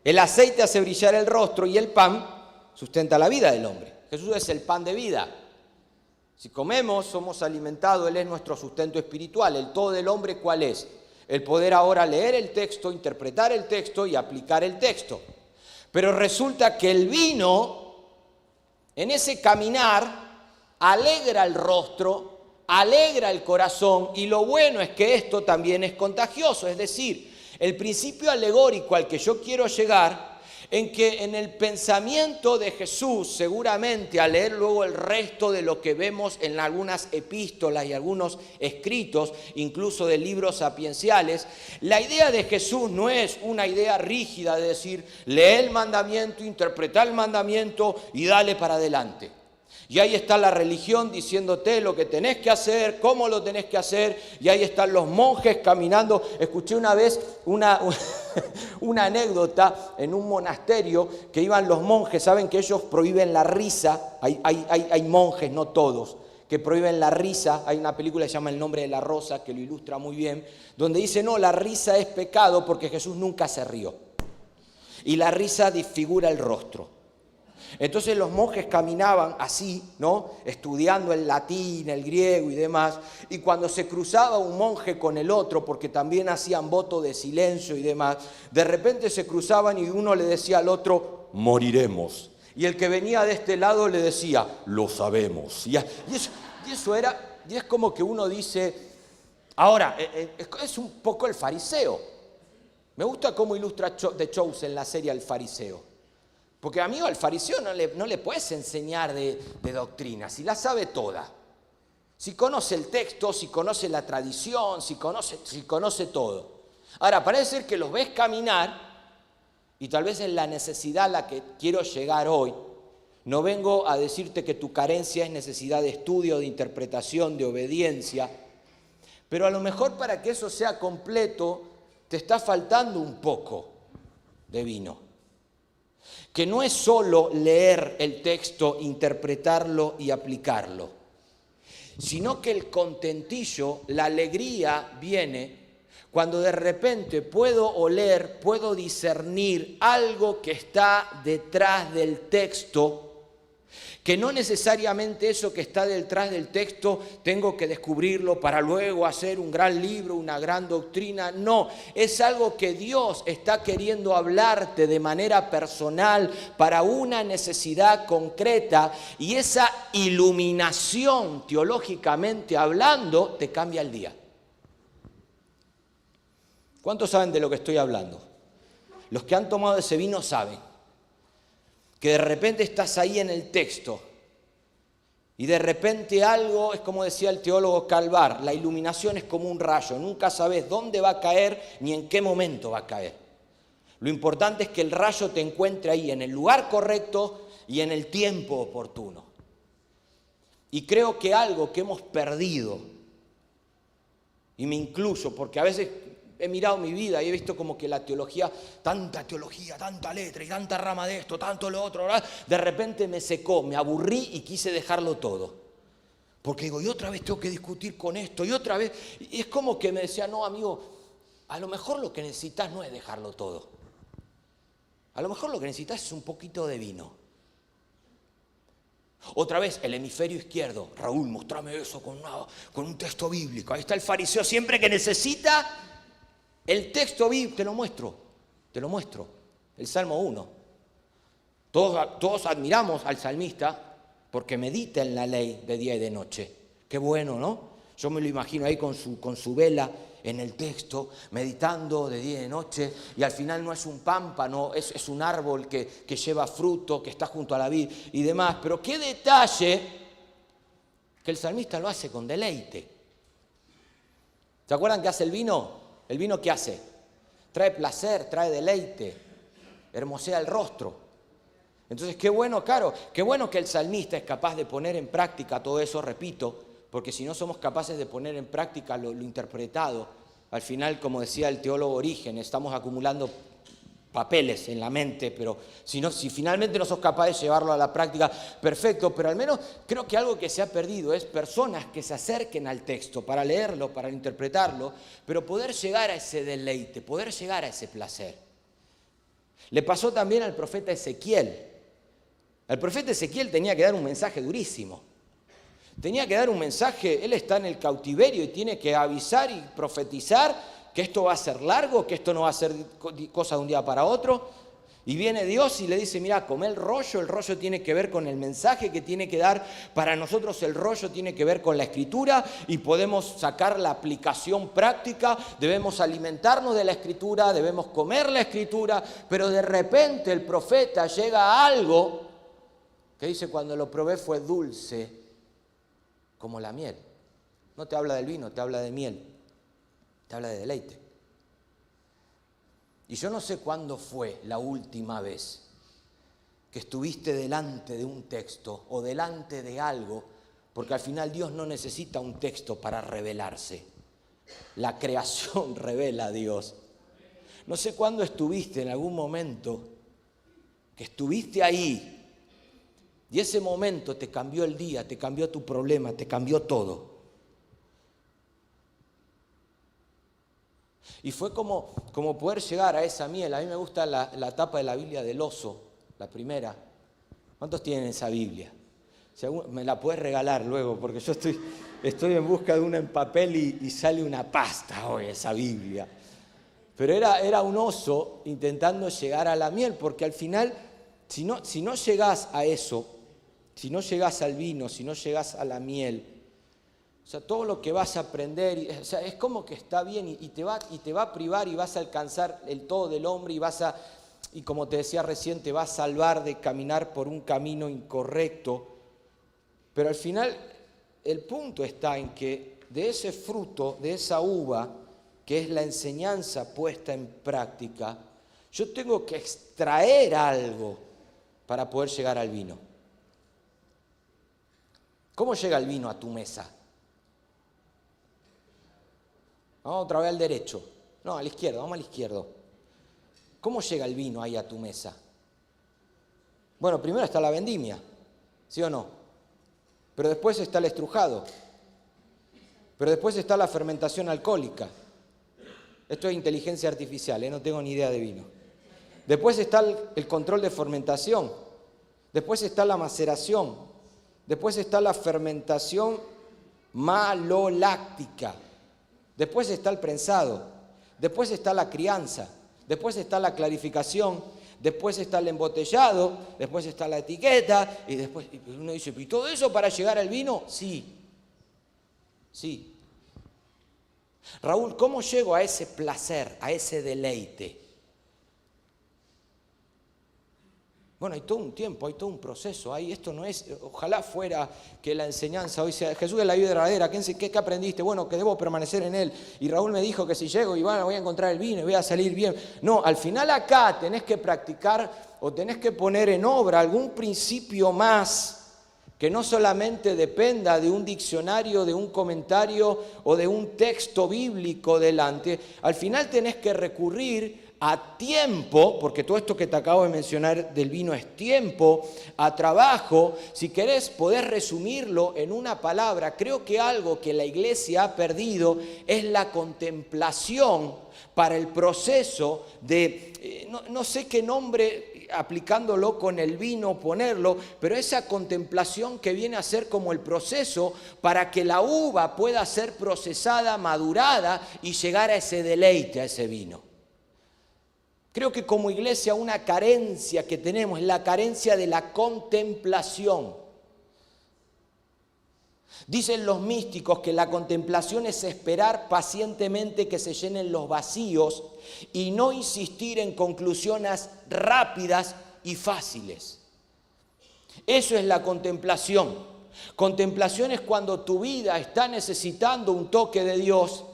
el aceite hace brillar el rostro y el pan sustenta la vida del hombre. Jesús es el pan de vida. Si comemos, somos alimentados, Él es nuestro sustento espiritual. El todo del hombre, ¿cuál es? El poder ahora leer el texto, interpretar el texto y aplicar el texto. Pero resulta que el vino, en ese caminar, alegra el rostro, alegra el corazón, y lo bueno es que esto también es contagioso. Es decir, el principio alegórico al que yo quiero llegar, en que en el pensamiento de Jesús, seguramente al leer luego el resto de lo que vemos en algunas epístolas y algunos escritos, incluso de libros sapienciales, la idea de Jesús no es una idea rígida de decir, lee el mandamiento, interpreta el mandamiento y dale para adelante. Y ahí está la religión diciéndote lo que tenés que hacer, cómo lo tenés que hacer, y ahí están los monjes caminando. Escuché una vez una anécdota en un monasterio que iban los monjes, saben que ellos prohíben la risa, hay monjes, no todos, que prohíben la risa. Hay una película que se llama El nombre de la rosa que lo ilustra muy bien, donde dice, no, la risa es pecado porque Jesús nunca se rió. Y la risa disfigura el rostro. Entonces los monjes caminaban así, ¿no? Estudiando el latín, el griego y demás, y cuando se cruzaba un monje con el otro, porque también hacían voto de silencio y demás, de repente se cruzaban y uno le decía al otro, moriremos. Y el que venía de este lado le decía, lo sabemos. Y eso era, y es como que uno dice, ahora, es un poco el fariseo. Me gusta cómo ilustra The Chosen en la serie El Fariseo. Porque, amigo, al fariseo no le puedes enseñar de doctrina, si la sabe toda. Si conoce el texto, si conoce la tradición, si conoce todo. Ahora, parece ser que los ves caminar, y tal vez es la necesidad a la que quiero llegar hoy. No vengo a decirte que tu carencia es necesidad de estudio, de interpretación, de obediencia. Pero a lo mejor para que eso sea completo, te está faltando un poco de vino. Que no es solo leer el texto, interpretarlo y aplicarlo, sino que el contentillo, la alegría viene cuando de repente puedo oler, puedo discernir algo que está detrás del texto, que no necesariamente eso que está detrás del texto tengo que descubrirlo para luego hacer un gran libro, una gran doctrina. No, es algo que Dios está queriendo hablarte de manera personal para una necesidad concreta, y esa iluminación, teológicamente hablando, te cambia el día. ¿Cuántos saben de lo que estoy hablando? Los que han tomado ese vino saben que de repente estás ahí en el texto y de repente algo, es como decía el teólogo Calvar, la iluminación es como un rayo, nunca sabes dónde va a caer ni en qué momento va a caer. Lo importante es que el rayo te encuentre ahí, en el lugar correcto y en el tiempo oportuno. Y creo que algo que hemos perdido, y me incluyo, porque a veces he mirado mi vida y he visto como que la teología, tanta letra y tanta rama de esto, tanto lo otro, ¿verdad? De repente me secó, me aburrí y quise dejarlo todo. Porque digo, y otra vez tengo que discutir con esto, y otra vez. Y es como que me decía, no, amigo, a lo mejor lo que necesitas no es dejarlo todo. A lo mejor lo que necesitas es un poquito de vino. Otra vez, el hemisferio izquierdo. Raúl, mostrame eso con un texto bíblico. Ahí está el fariseo siempre que necesita el texto bíblico. Te lo muestro. El Salmo 1. Todos admiramos al salmista porque medita en la ley de día y de noche. Qué bueno, ¿no? Yo me lo imagino ahí con su vela en el texto, meditando de día y de noche, y al final no es un pámpano, es un árbol que lleva fruto, que está junto a la vid y demás. Pero qué detalle que el salmista lo hace con deleite. ¿Se acuerdan qué hace el vino? ¿El vino qué hace? Trae placer, trae deleite, hermosea el rostro. Entonces, qué bueno, claro, qué bueno que el salmista es capaz de poner en práctica todo eso, repito, porque si no somos capaces de poner en práctica lo interpretado, al final, como decía el teólogo Orígenes, estamos acumulando papeles en la mente, pero si finalmente no sos capaz de llevarlo a la práctica, perfecto, pero al menos creo que algo que se ha perdido es personas que se acerquen al texto para leerlo, para interpretarlo, pero poder llegar a ese deleite, poder llegar a ese placer. Le pasó también al profeta Ezequiel. El profeta Ezequiel tenía que dar un mensaje durísimo. Tenía que dar un mensaje, él está en el cautiverio y tiene que avisar y profetizar que esto va a ser largo, que esto no va a ser cosa de un día para otro. Y viene Dios y le dice, mira, come el rollo tiene que ver con el mensaje que tiene que dar. Para nosotros el rollo tiene que ver con la escritura y podemos sacar la aplicación práctica, debemos alimentarnos de la escritura, debemos comer la escritura, pero de repente el profeta llega a algo que dice, cuando lo probé fue dulce como la miel. No te habla del vino, te habla de miel. Te habla de deleite. Y yo no sé cuándo fue la última vez que estuviste delante de un texto o delante de algo, porque al final Dios no necesita un texto para revelarse. La creación revela a Dios. No sé cuándo estuviste en algún momento que estuviste ahí y ese momento te cambió el día, te cambió tu problema, te cambió todo. Y fue como poder llegar a esa miel. A mí me gusta la tapa de la Biblia del oso, la primera. ¿Cuántos tienen esa Biblia? Si me la puedes regalar luego, porque yo estoy en busca de una en papel y sale una pasta hoy esa Biblia. Pero era un oso intentando llegar a la miel, porque al final, si no llegás a eso, si no llegás al vino, si no llegás a la miel, o sea, todo lo que vas a aprender, o sea, es como que está bien y te va a privar y vas a alcanzar el todo del hombre y como te decía recién, te va a salvar de caminar por un camino incorrecto. Pero al final el punto está en que de ese fruto, de esa uva, que es la enseñanza puesta en práctica, yo tengo que extraer algo para poder llegar al vino. ¿Cómo llega el vino a tu mesa? Vamos otra vez al derecho. No, a la izquierda, vamos al izquierdo. ¿Cómo llega el vino ahí a tu mesa? Bueno, primero está la vendimia, ¿sí o no? Pero después está el estrujado. Pero después está la fermentación alcohólica. Esto es inteligencia artificial, no tengo ni idea de vino. Después está el control de fermentación. Después está la maceración. Después está la fermentación maloláctica. Después está el prensado, después está la crianza, después está la clarificación, después está el embotellado, después está la etiqueta, y después uno dice, ¿y todo eso para llegar al vino? Sí. Raúl, ¿cómo llego a ese placer, a ese deleite? Bueno, hay todo un tiempo, hay todo un proceso. Esto no es, ojalá fuera que la enseñanza hoy sea, Jesús es la vida verdadera, ¿qué aprendiste? Bueno, que debo permanecer en Él. Y Raúl me dijo que si llego y voy a encontrar el vino y voy a salir bien. No, al final acá tenés que practicar o tenés que poner en obra algún principio más que no solamente dependa de un diccionario, de un comentario o de un texto bíblico delante. Al final tenés que recurrir a tiempo, porque todo esto que te acabo de mencionar del vino es tiempo, a trabajo. Si querés poder resumirlo en una palabra, creo que algo que la iglesia ha perdido es la contemplación para el proceso de, no sé qué nombre aplicándolo con el vino ponerlo, pero esa contemplación que viene a ser como el proceso para que la uva pueda ser procesada, madurada y llegar a ese deleite, a ese vino. Creo que como iglesia una carencia que tenemos es la carencia de la contemplación. Dicen los místicos que la contemplación es esperar pacientemente que se llenen los vacíos y no insistir en conclusiones rápidas y fáciles. Eso es la contemplación. Contemplación es cuando tu vida está necesitando un toque de Dios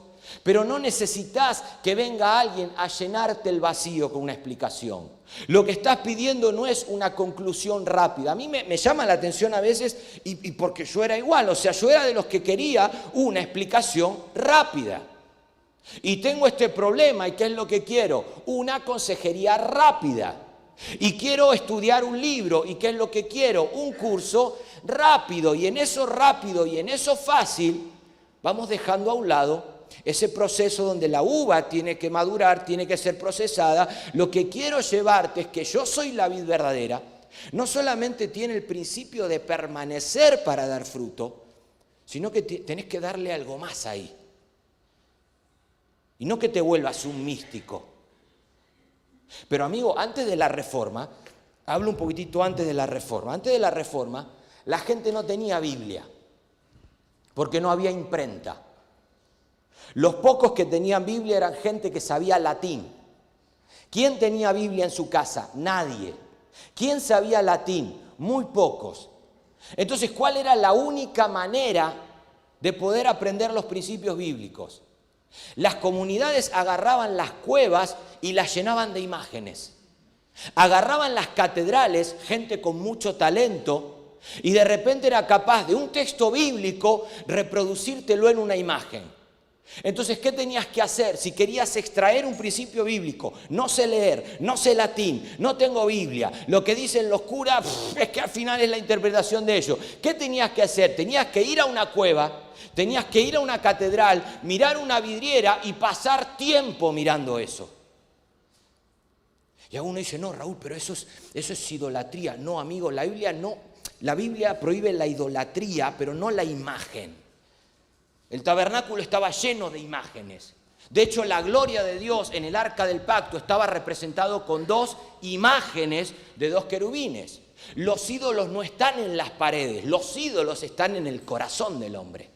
pero no necesitas que venga alguien a llenarte el vacío con una explicación. Lo que estás pidiendo no es una conclusión rápida. A mí me llama la atención a veces, y porque yo era igual, o sea, yo era de los que quería una explicación rápida. Y tengo este problema, ¿y qué es lo que quiero? Una consejería rápida. Y quiero estudiar un libro, ¿y qué es lo que quiero? Un curso rápido. Y en eso rápido y en eso fácil, vamos dejando a un lado ese proceso donde la uva tiene que madurar, tiene que ser procesada. Lo que quiero llevarte es que yo soy la vid verdadera. No solamente tiene el principio de permanecer para dar fruto, sino que tenés que darle algo más ahí. Y no que te vuelvas un místico. Pero amigo, antes de la Reforma, hablo un poquitito antes de la Reforma. Antes de la Reforma, la gente no tenía Biblia, porque no había imprenta. Los pocos que tenían Biblia eran gente que sabía latín. ¿Quién tenía Biblia en su casa? Nadie. ¿Quién sabía latín? Muy pocos. Entonces, ¿cuál era la única manera de poder aprender los principios bíblicos? Las comunidades agarraban las cuevas y las llenaban de imágenes. Agarraban las catedrales, gente con mucho talento, y de repente era capaz de un texto bíblico reproducírtelo en una imagen. Entonces, ¿qué tenías que hacer? Si querías extraer un principio bíblico, no sé leer, no sé latín, no tengo Biblia, lo que dicen los curas es que al final es la interpretación de ellos. ¿Qué tenías que hacer? Tenías que ir a una cueva, tenías que ir a una catedral, mirar una vidriera y pasar tiempo mirando eso. Y alguno dice, no, Raúl, pero eso es idolatría. No, amigo, la Biblia no. La Biblia prohíbe la idolatría, pero no la imagen. El tabernáculo estaba lleno de imágenes. De hecho, la gloria de Dios en el arca del pacto estaba representado con 2 imágenes de 2 querubines. Los ídolos no están en las paredes, los ídolos están en el corazón del hombre.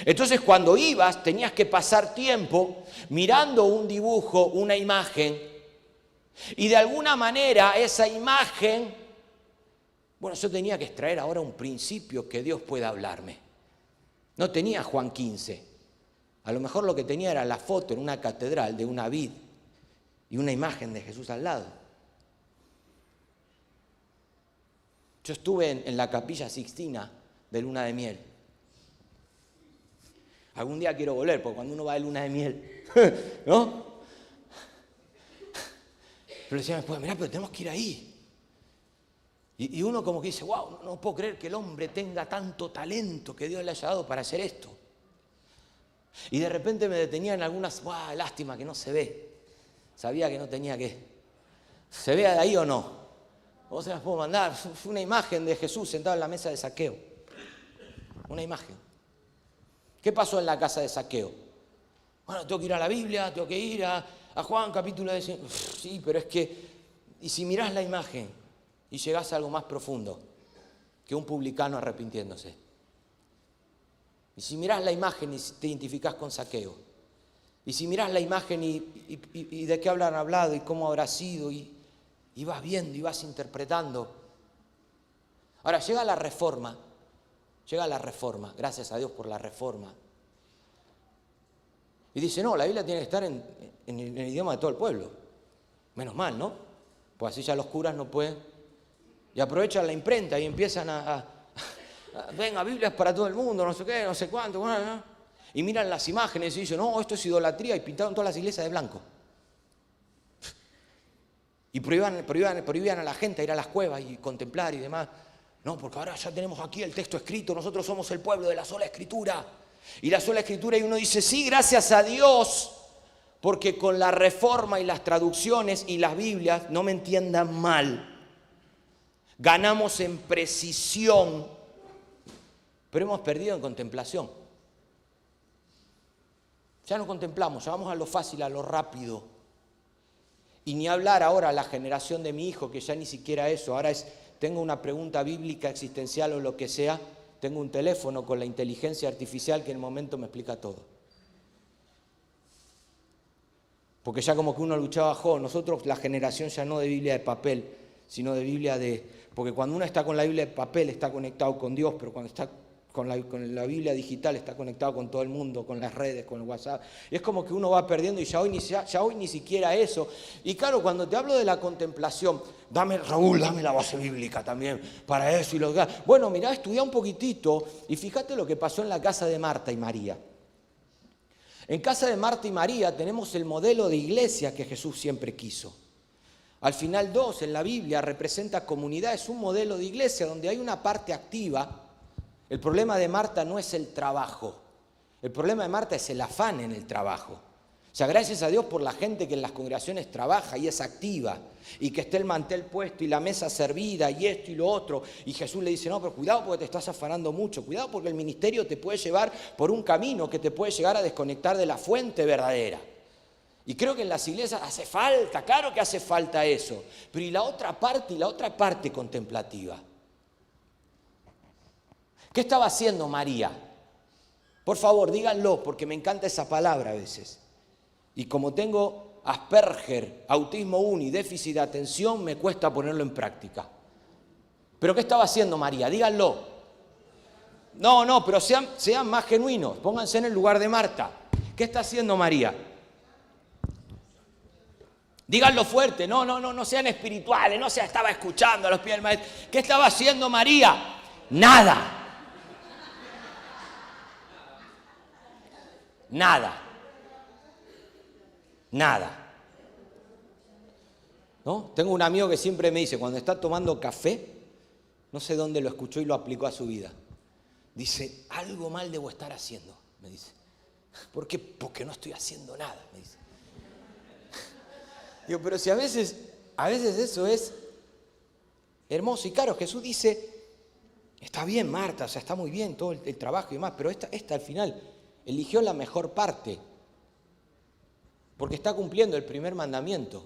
Entonces, cuando ibas, tenías que pasar tiempo mirando un dibujo, una imagen, y de alguna manera esa imagen, bueno, yo tenía que extraer ahora un principio que Dios pueda hablarme. No tenía Juan 15. A lo mejor lo que tenía era la foto en una catedral de una vid y una imagen de Jesús al lado. Yo estuve en la Capilla Sixtina de luna de miel. Algún día quiero volver, porque cuando uno va de luna de miel, ¿no? Pero decían después, mirá, pero tenemos que ir ahí. Y uno como que dice, wow, no puedo creer que el hombre tenga tanto talento que Dios le haya dado para hacer esto. Y de repente me detenía en algunas, wow, lástima que no se ve. Sabía que no tenía que. ¿Se ve de ahí o no? Vos se las puedo mandar. Fue una imagen de Jesús sentado en la mesa de Zaqueo. Una imagen. ¿Qué pasó en la casa de Zaqueo? Bueno, tengo que ir a la Biblia, tengo que ir a Juan capítulo 10. Sí, pero es que, y si mirás la imagen y llegás a algo más profundo que un publicano arrepintiéndose. Y si mirás la imagen y te identificás con Zaqueo. Y si mirás la imagen y de qué habrán hablado y cómo habrá sido y vas viendo y vas interpretando. Ahora llega la Reforma, gracias a Dios por la Reforma. Y dice, no, la Biblia tiene que estar en el idioma de todo el pueblo. Menos mal, ¿no? Pues así ya los curas no pueden. Y aprovechan la imprenta y empiezan venga, Biblia es para todo el mundo, no sé qué, no sé cuánto. ¿No? Y miran las imágenes y dicen, no, esto es idolatría, y pintaron todas las iglesias de blanco. Y prohibían a la gente a ir a las cuevas y contemplar y demás. No, porque ahora ya tenemos aquí el texto escrito, nosotros somos el pueblo de la sola escritura. Y la sola escritura, y uno dice, sí, gracias a Dios, porque con la Reforma y las traducciones y las Biblias, no me entiendan mal, ganamos en precisión, pero hemos perdido en contemplación. Ya no contemplamos, ya vamos a lo fácil, a lo rápido. Y ni hablar ahora a la generación de mi hijo, que ya ni siquiera eso, ahora es, tengo una pregunta bíblica, existencial o lo que sea, tengo un teléfono con la inteligencia artificial que en el momento me explica todo. Porque ya como que uno luchaba, nosotros la generación ya no de Biblia de papel, sino de Biblia de... Porque cuando uno está con la Biblia de papel está conectado con Dios, pero cuando con la Biblia digital, está conectado con todo el mundo, con las redes, con el WhatsApp. Y es como que uno va perdiendo y ya hoy ni siquiera eso. Y claro, cuando te hablo de la contemplación, Raúl, dame la base bíblica también para eso. Bueno, mirá, estudia un poquitito y fíjate lo que pasó en la casa de Marta y María. En casa de Marta y María tenemos el modelo de iglesia que Jesús siempre quiso. Al final 2 en la Biblia representa comunidad, es un modelo de iglesia donde hay una parte activa. El problema de Marta no es el trabajo, el problema de Marta es el afán en el trabajo. O sea, gracias a Dios por la gente que en las congregaciones trabaja y es activa, y que esté el mantel puesto y la mesa servida y esto y lo otro. Y Jesús le dice, no, pero cuidado porque te estás afanando mucho, cuidado porque el ministerio te puede llevar por un camino que te puede llegar a desconectar de la fuente verdadera. Y creo que en las iglesias hace falta, claro que hace falta eso. Pero y la otra parte contemplativa. ¿Qué estaba haciendo María? Por favor, díganlo, porque me encanta esa palabra a veces. Y como tengo Asperger, autismo 1 y déficit de atención, me cuesta ponerlo en práctica. ¿Pero qué estaba haciendo María? Díganlo. No, pero sean más genuinos, pónganse en el lugar de Marta. ¿Qué está haciendo María? Díganlo fuerte, no sean espirituales, no estaba escuchando a los pies del maestro. ¿Qué estaba haciendo María? Nada. ¿No? Tengo un amigo que siempre me dice, cuando está tomando café, no sé dónde lo escuchó y lo aplicó a su vida. Dice, algo mal debo estar haciendo, me dice. ¿Por qué? Porque no estoy haciendo nada, me dice. Digo, pero si a veces eso es hermoso. Y claro, Jesús dice, está bien Marta, o sea, está muy bien todo el trabajo y demás, pero esta al final eligió la mejor parte, porque está cumpliendo el primer mandamiento.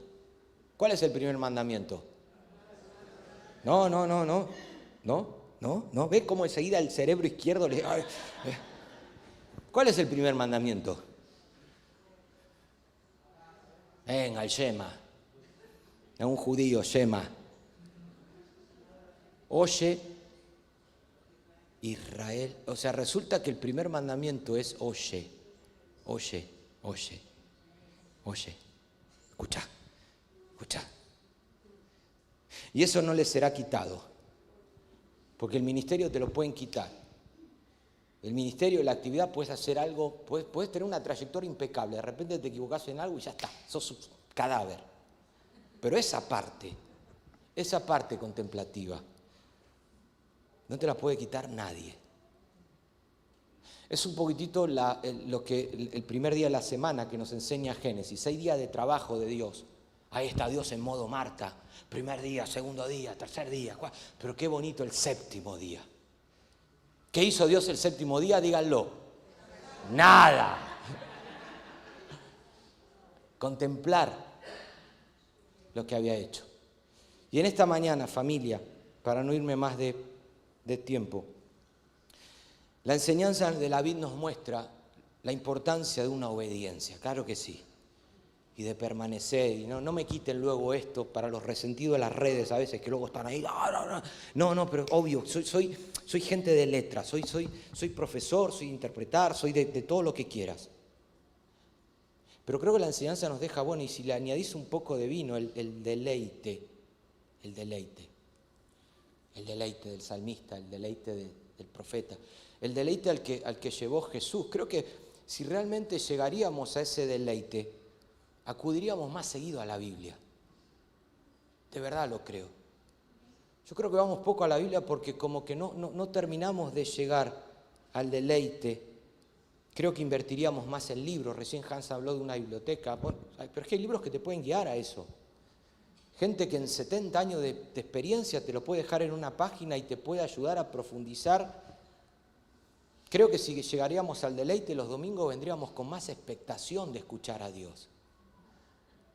¿Cuál es el primer mandamiento? No. ¿Ves cómo enseguida el cerebro izquierdo le... ¿Cuál es el primer mandamiento? Venga, el Shema. Es un judío, Shema. Oye, Israel. O sea, resulta que el primer mandamiento es oye. Escucha. Y eso no le será quitado. Porque el ministerio te lo pueden quitar. El ministerio y la actividad puedes hacer algo, puedes tener una trayectoria impecable. De repente te equivocas en algo y ya está, sos un cadáver. Pero esa parte contemplativa, no te la puede quitar nadie. Es un poquitito lo que el primer día de la semana que nos enseña Génesis. 6 días de trabajo de Dios. Ahí está Dios en modo Marta. Primer día, segundo día, tercer día. Pero qué bonito el séptimo día. ¿Qué hizo Dios el séptimo día? Díganlo. Nada. Contemplar lo que había hecho. Y en esta mañana, familia, para no irme más de tiempo, la enseñanza de la vid nos muestra la importancia de una obediencia, claro que sí, y de permanecer, y no me quiten luego esto para los resentidos de las redes a veces, que luego están ahí, no, pero obvio, soy gente de letras, soy profesor, soy interpretar, soy de todo lo que quieras. Pero creo que la enseñanza nos deja, bueno, y si le añadís un poco de vino, el deleite del salmista, el deleite del profeta, el deleite al que llevó Jesús. Creo que si realmente llegaríamos a ese deleite, acudiríamos más seguido a la Biblia. De verdad lo creo. Yo creo que vamos poco a la Biblia porque como que no terminamos de llegar al deleite. Creo que invertiríamos más en libros. Recién Hans habló de una biblioteca. Bueno, pero es que hay libros que te pueden guiar a eso. Gente que en 70 años de experiencia te lo puede dejar en una página y te puede ayudar a profundizar. Creo que si llegaríamos al deleite los domingos vendríamos con más expectación de escuchar a Dios.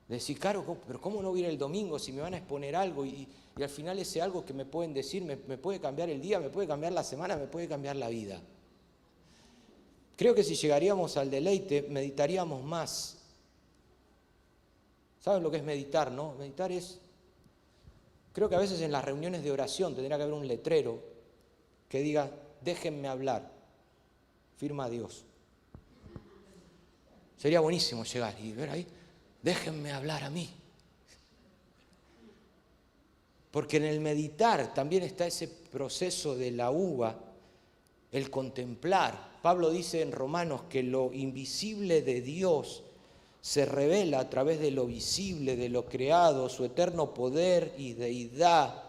De decir, claro, pero ¿cómo no voy a ir el domingo si me van a exponer algo? Y al final ese algo que me pueden decir me puede cambiar el día, me puede cambiar la semana, me puede cambiar la vida. Creo que si llegaríamos al deleite, meditaríamos más. ¿Saben lo que es meditar, no? Meditar es... Creo que a veces en las reuniones de oración tendría que haber un letrero que diga, déjenme hablar. Firma a Dios. Sería buenísimo llegar y ver ahí, déjenme hablar a mí. Porque en el meditar también está ese proceso de la uva, el contemplar. Pablo dice en Romanos que lo invisible de Dios se revela a través de lo visible, de lo creado, su eterno poder y deidad.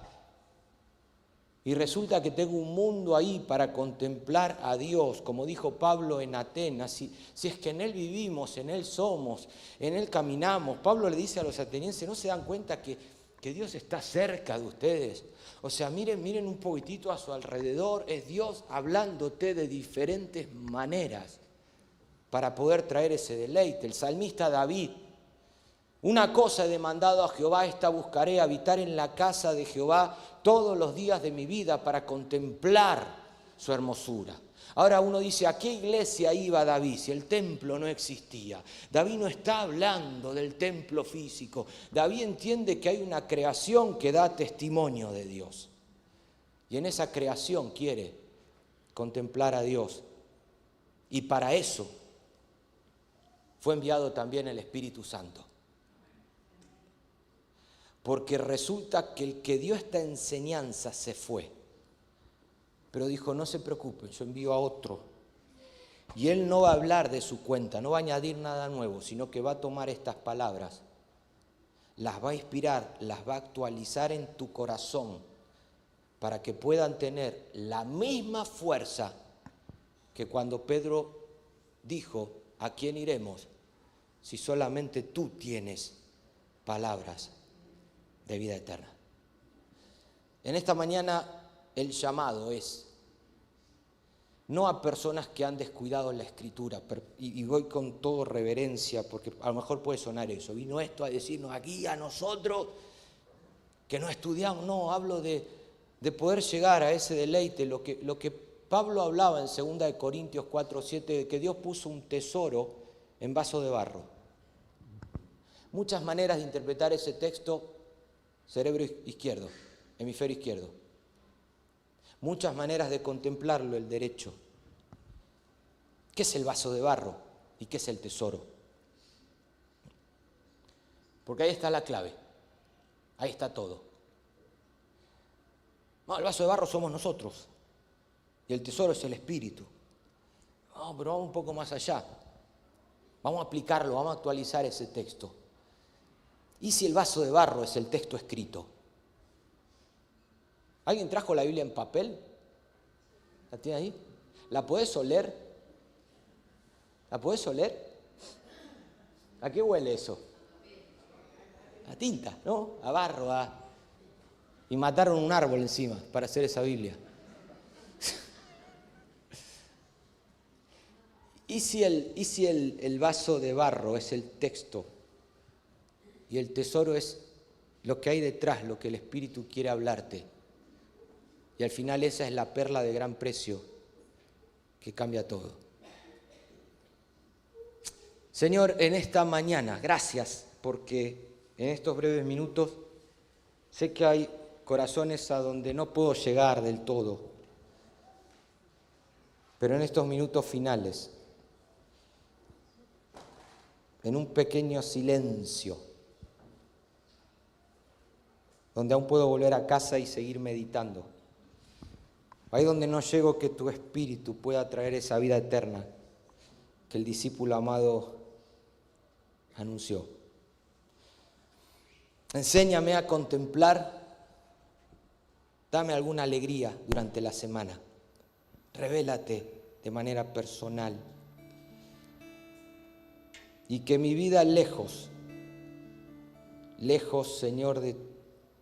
Y resulta que tengo un mundo ahí para contemplar a Dios, como dijo Pablo en Atenas. Si es que en Él vivimos, en Él somos, en Él caminamos. Pablo le dice a los atenienses, ¿no se dan cuenta que Dios está cerca de ustedes? O sea, miren un poquitito a su alrededor, es Dios hablándote de diferentes maneras para poder traer ese deleite. El salmista David, una cosa he demandado a Jehová, esta buscaré, habitar en la casa de Jehová todos los días de mi vida para contemplar su hermosura. Ahora uno dice, ¿a qué iglesia iba David si el templo no existía? David no está hablando del templo físico. David entiende que hay una creación que da testimonio de Dios. Y en esa creación quiere contemplar a Dios. Y para eso fue enviado también el Espíritu Santo. Porque resulta que el que dio esta enseñanza se fue. Pero dijo, no se preocupen, yo envío a otro. Y él no va a hablar de su cuenta, no va a añadir nada nuevo, sino que va a tomar estas palabras, las va a inspirar, las va a actualizar en tu corazón, para que puedan tener la misma fuerza que cuando Pedro dijo, ¿a quién iremos? Si solamente tú tienes palabras de vida eterna. En esta mañana el llamado es no a personas que han descuidado la Escritura, y voy con toda reverencia, porque a lo mejor puede sonar eso, vino esto a decirnos aquí a nosotros que no estudiamos, no, hablo de poder llegar a ese deleite, lo que Pablo hablaba en 2 Corintios 4:7, de que Dios puso un tesoro en vaso de barro. Muchas maneras de interpretar ese texto, cerebro izquierdo, hemisferio izquierdo. Muchas maneras de contemplarlo, el derecho. ¿Qué es el vaso de barro y qué es el tesoro? Porque ahí está la clave, ahí está todo. No, el vaso de barro somos nosotros y el tesoro es el Espíritu. No, pero vamos un poco más allá. Vamos a aplicarlo, vamos a actualizar ese texto. ¿Y si el vaso de barro es el texto escrito? ¿Alguien trajo la Biblia en papel? ¿La tiene ahí? ¿La podés oler? ¿La podés oler? ¿A qué huele eso? A tinta, ¿no? A barro, Y mataron un árbol encima para hacer esa Biblia. ¿Y si el vaso de barro es el texto y el tesoro es lo que hay detrás, lo que el Espíritu quiere hablarte? Y al final esa es la perla de gran precio que cambia todo. Señor, en esta mañana, gracias porque en estos breves minutos sé que hay corazones a donde no puedo llegar del todo. Pero en estos minutos finales, en un pequeño silencio, donde aún puedo volver a casa y seguir meditando, ahí donde no llego, que tu Espíritu pueda traer esa vida eterna que el discípulo amado anunció. Enséñame a contemplar, dame alguna alegría durante la semana, revélate de manera personal y que mi vida lejos, Señor, de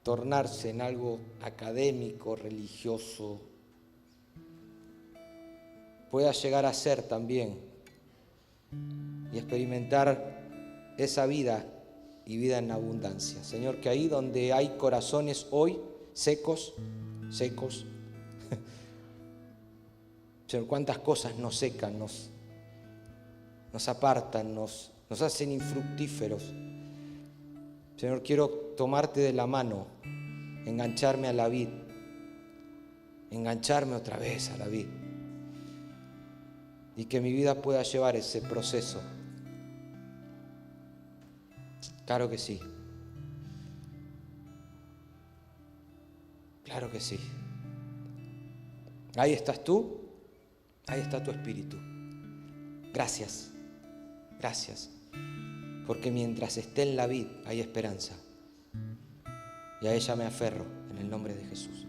tornarse en algo académico, religioso, pueda llegar a ser también y experimentar esa vida y vida en abundancia. Señor, que ahí donde hay corazones hoy secos, Señor, cuántas cosas nos secan, nos apartan, nos hacen infructíferos. Señor, quiero tomarte de la mano, engancharme a la vid engancharme otra vez a la vid y que mi vida pueda llevar ese proceso. Claro que sí. Claro que sí. Ahí estás tú, ahí está tu espíritu. Gracias, gracias, porque mientras esté en la vid hay esperanza y a ella me aferro en el nombre de Jesús.